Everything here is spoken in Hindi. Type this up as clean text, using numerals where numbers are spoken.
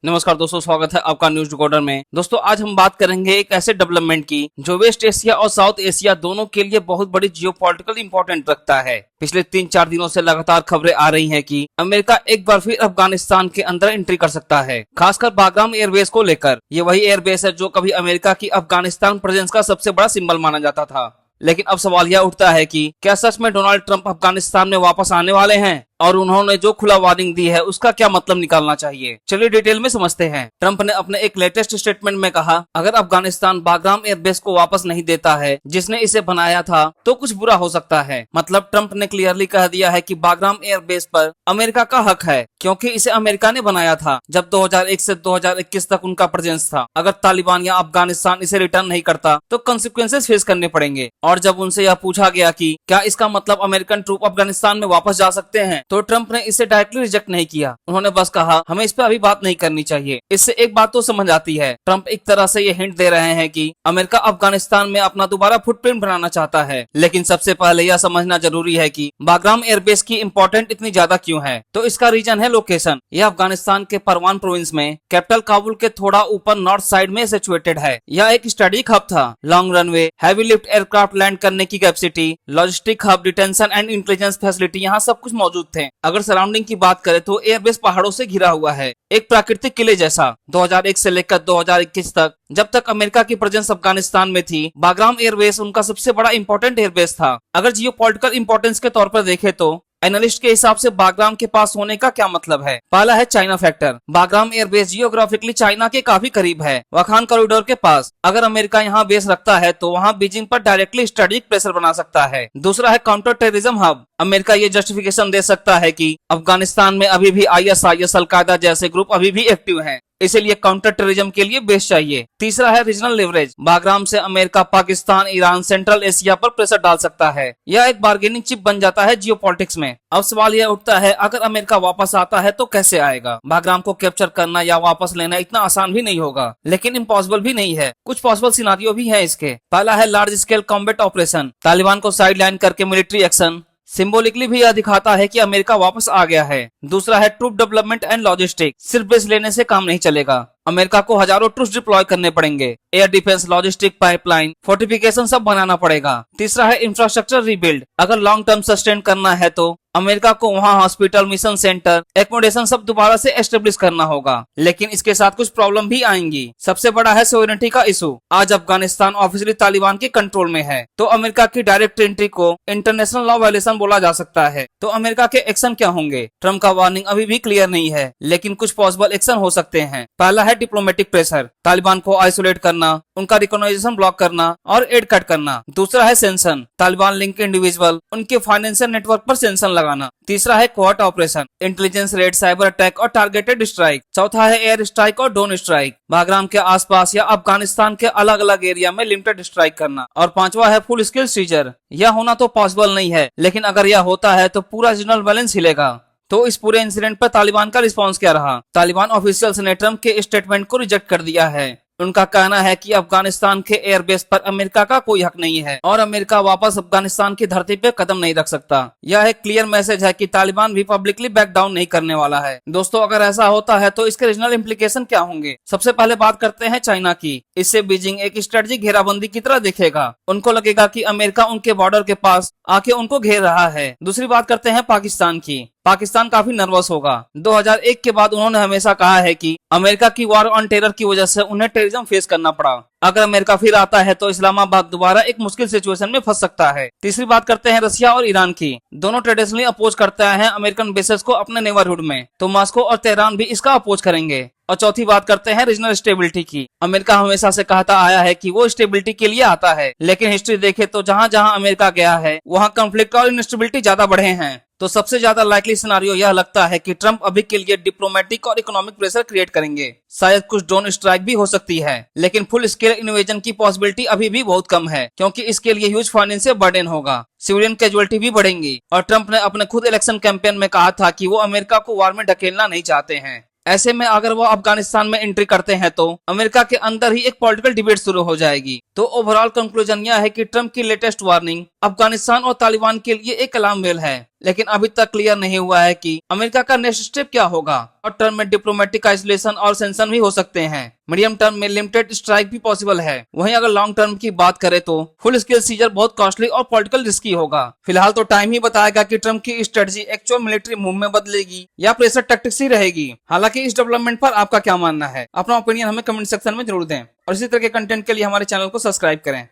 नमस्कार दोस्तों, स्वागत है आपका न्यूज डिकोडर में। दोस्तों आज हम बात करेंगे एक ऐसे डेवलपमेंट की जो वेस्ट एशिया और साउथ एशिया दोनों के लिए बहुत बड़ी जियोपॉलिटिकल इंपॉर्टेंट रखता है। पिछले 3-4 दिनों से लगातार खबरें आ रही हैं कि अमेरिका एक बार फिर अफगानिस्तान के अंदर एंट्री कर सकता है, खासकर बाग्राम एयरबेस को लेकर। ये वही एयरबेस है जो कभी अमेरिका की अफगानिस्तान प्रेजेंस का सबसे बड़ा सिंबल माना जाता था। लेकिन अब सवाल यह उठता है कि क्या सच में डोनाल्ड ट्रंप अफगानिस्तान में वापस आने वाले हैं और उन्होंने जो खुला वार्निंग दी है उसका क्या मतलब निकालना चाहिए। चलिए डिटेल में समझते हैं। ट्रंप ने अपने एक लेटेस्ट स्टेटमेंट में कहा, अगर अफगानिस्तान बाग्राम एयरबेस को वापस नहीं देता है जिसने इसे बनाया था तो कुछ बुरा हो सकता है। मतलब ट्रंप ने क्लियरली कह दिया है कि बाग्राम एयरबेस पर अमेरिका का हक है क्योंकि इसे अमेरिका ने बनाया था जब 2001 से 2021 तक उनका प्रेजेंस था। अगर तालिबान या अफगानिस्तान इसे रिटर्न नहीं करता तो कंसिक्वेंसेस फेस करने पड़ेंगे। और जब उनसे यह पूछा गया कि क्या इसका मतलब अमेरिकन ट्रूप अफगानिस्तान में वापस जा सकते हैं तो ट्रंप ने इसे डायरेक्टली रिजेक्ट नहीं किया। उन्होंने बस कहा, हमें इस पर अभी बात नहीं करनी चाहिए। इससे एक बात तो समझ आती है, ट्रंप एक तरह से ये हिंट दे रहे हैं कि अमेरिका अफगानिस्तान में अपना दोबारा फुटप्रिंट बनाना चाहता है। लेकिन सबसे पहले यह समझना जरूरी है कि बाग्राम एयरबेस की इंपॉर्टेंट इतनी ज्यादा क्यों है। तो इसका रीजन है लोकेशन। यह अफगानिस्तान के परवान प्रोविंस में कैपिटल काबुल के थोड़ा ऊपर नॉर्थ साइड में सिचुएटेड है। यह एक स्टडीक हब था। Long runway, heavy lift aircraft land करने की capacity, logistic hub, detention and intelligence facility, यहाँ सब कुछ मौजूद थे। अगर सराउंडिंग की बात करें तो एयरबेस पहाड़ों से घिरा हुआ है, एक प्राकृतिक किले जैसा। 2001 से लेकर 2021 तक जब तक अमेरिका की प्रेजेंस अफगानिस्तान में थी, बाग्राम एयरबेस उनका सबसे बड़ा इंपॉर्टेंट एयरबेस था। अगर जियोपॉलिटिकल इंपॉर्टेंस के तौर पर देखें तो एनालिस्ट के हिसाब से बाग्राम के पास होने का क्या मतलब है। पहला है China factor. Bagram airbase geographically China के काफी करीब है, वखान कॉरिडोर के पास। अगर अमेरिका यहाँ बेस रखता है तो वहाँ बीजिंग पर डायरेक्टली स्ट्रेटेजिक प्रेशर बना सकता है। दूसरा है काउंटर टेररिज्म हब। अमेरिका ये जस्टिफिकेशन दे सकता है कि अफगानिस्तान में अभी भी ISIS, अलकायदा जैसे ग्रुप अभी भी एक्टिव हैं, इसलिए काउंटर टेररिज्म के लिए बेस चाहिए। तीसरा है रीजनल लेवरेज। बाग्राम से America Pakistan, Iran, central Asia पर प्रेशर डाल सकता है। यह एक बार्गेनिंग चिप बन जाता है जियोपॉलिटिक्स में। अब सवाल यह उठता है, अगर अमेरिका वापस आता है तो कैसे आएगा। बाग्राम को कैप्चर करना या वापस लेना इतना आसान भी नहीं होगा, लेकिन इम्पॉसिबल भी नहीं है। कुछ पॉसिबल सिनारियो भी है इसके। पहला है large scale combat operation. Taliban को साइडलाइन करके मिलिट्री एक्शन। सिंबॉलिकली भी यह दिखाता है कि अमेरिका वापस आ गया है। दूसरा है ट्रूप डेवलपमेंट एंड लॉजिस्टिक। सिर्फ बेस लेने से काम नहीं चलेगा, अमेरिका को हजारों ट्रूप्स डिप्लॉय करने पड़ेंगे। Air defence, logistic, pipeline, fortification सब बनाना पड़ेगा। तीसरा है इंफ्रास्ट्रक्चर रीबिल्ड। अगर लॉन्ग टर्म सस्टेन करना है तो अमेरिका को वहाँ हॉस्पिटल, मिशन सेंटर, एकोमोडेशन सब दोबारा से एस्टेब्लिश करना होगा। लेकिन इसके साथ कुछ प्रॉब्लम भी आएंगी। सबसे बड़ा है सोवरेनिटी का इशू। आज अफगानिस्तान ऑफिशियली तालिबान के कंट्रोल में है, तो अमेरिका की डायरेक्ट एंट्री को इंटरनेशनल लॉ वायलेशन बोला जा सकता है। तो अमेरिका के एक्शन क्या होंगे। ट्रंप का वार्निंग अभी भी क्लियर नहीं है, लेकिन कुछ पॉसिबल एक्शन हो सकते हैं। पहला है डिप्लोमेटिक प्रेशर। तालिबान को आइसोलेट करना, उनका रिकॉग्निशन ब्लॉक करना और एड कट करना। दूसरा है सेंशन। तालिबान लिंक इंडिविजुअल, उनके फाइनेंशियल नेटवर्क पर सेंशन लगाना। तीसरा है quad operation, intelligence red, cyber attack और टारगेटेड स्ट्राइक। चौथा है एयर स्ट्राइक और ड्रोन स्ट्राइक, बाग्राम के आसपास या अफगानिस्तान के अलग अलग एरिया में लिमिटेड स्ट्राइक करना। और पांचवा है फुल स्केल सीजर। यह होना तो पॉसिबल नहीं है, लेकिन अगर यह होता है तो पूरा रीजनल बैलेंस हिलेगा। तो इस पूरे इंसिडेंट पर तालिबान का रिस्पांस क्या रहा। तालिबान ऑफिशियल्स ने ट्रंप के स्टेटमेंट को रिजेक्ट कर दिया है। उनका कहना है कि अफगानिस्तान के एयरबेस पर अमेरिका का कोई हक नहीं है और अमेरिका वापस अफगानिस्तान की धरती पे कदम नहीं रख सकता। यह एक क्लियर मैसेज है कि तालिबान भी पब्लिकली बैक डाउन नहीं करने वाला है। दोस्तों अगर ऐसा होता है तो इसके रीजनल इम्प्लीकेशन क्या होंगे। सबसे पहले बात करते हैं चाइना की। इससे बीजिंग एक स्ट्रेटेजिक घेराबंदी की तरह दिखेगा। उनको लगेगा कि अमेरिका उनके बॉर्डर के पास आके उनको घेर रहा है। दूसरी बात करते हैं पाकिस्तान की। पाकिस्तान काफी नर्वस होगा। 2001 के बाद उन्होंने हमेशा कहा है कि अमेरिका की वॉर ऑन टेरर की वजह से उन्हें टेररिज्म फेस करना पड़ा। अगर अमेरिका फिर आता है तो इस्लामाबाद दोबारा एक मुश्किल सिचुएशन में फंस सकता है। तीसरी बात करते हैं रशिया और ईरान की। दोनों ट्रेडिशनली अपोज करते हैं अमेरिकन बेसेस को अपने नेबरहुड में, तो मॉस्को और तेहरान भी इसका अपोज करेंगे। और चौथी बात करते हैं रीजनल स्टेबिलिटी की। अमेरिका हमेशा से कहता आया है कि वो स्टेबिलिटी के लिए आता है, लेकिन हिस्ट्री देखे तो जहां जहां अमेरिका गया है वहां कॉन्फ्लिक्ट और इनस्टेबिलिटी ज्यादा बढ़े हैं। तो सबसे ज्यादा लाइकली सिनारियो यह लगता है कि ट्रंप अभी के लिए डिप्लोमेटिक और इकोनॉमिक प्रेशर क्रिएट करेंगे। शायद कुछ ड्रोन स्ट्राइक भी हो सकती है, लेकिन फुल स्केल इन्वेजन की पॉसिबिलिटी अभी भी बहुत कम है, क्योंकि इसके लिए ह्यूज फाइनेंशियल बर्डन होगा। सिविलियन कैजुअलिटी भी बढ़ेंगी। और ट्रंप ने अपने खुद इलेक्शन कैंपेन में कहा था कि वो अमेरिका को वार में ढकेलना नहीं चाहते हैं। ऐसे में अगर वो अफगानिस्तान में एंट्री करते हैं तो अमेरिका के अंदर ही एक पॉलिटिकल डिबेट शुरू हो जाएगी। तो ओवरऑल कंक्लूजन यह है कि ट्रंप की लेटेस्ट वार्निंग अफगानिस्तान और तालिबान के लिए एक अलार्म बेल है। लेकिन अभी तक क्लियर नहीं हुआ है कि अमेरिका का नेक्स्ट स्टेप क्या होगा। शॉर्ट टर्म में डिप्लोमेटिक आइसोलेशन और सेंक्शन भी हो सकते हैं। मीडियम टर्म में लिमिटेड स्ट्राइक भी पॉसिबल है। वहीं अगर लॉन्ग टर्म की बात करें तो फुल स्केल सीजर बहुत कॉस्टली और पॉलिटिकल रिस्की होगा। फिलहाल तो टाइम ही बताएगा कि ट्रम्प की स्ट्रेटजी एक्चुअल मिलिट्री मूव में बदलेगी या प्रेशर टैक्टिक्स ही रहेगी। हालांकि इस डेवलपमेंट पर आपका क्या मानना है, अपना ओपिनियन हमें कमेंट सेक्शन में जरूर दें और इसी तरह के कंटेंट के लिए हमारे चैनल को सब्सक्राइब करें।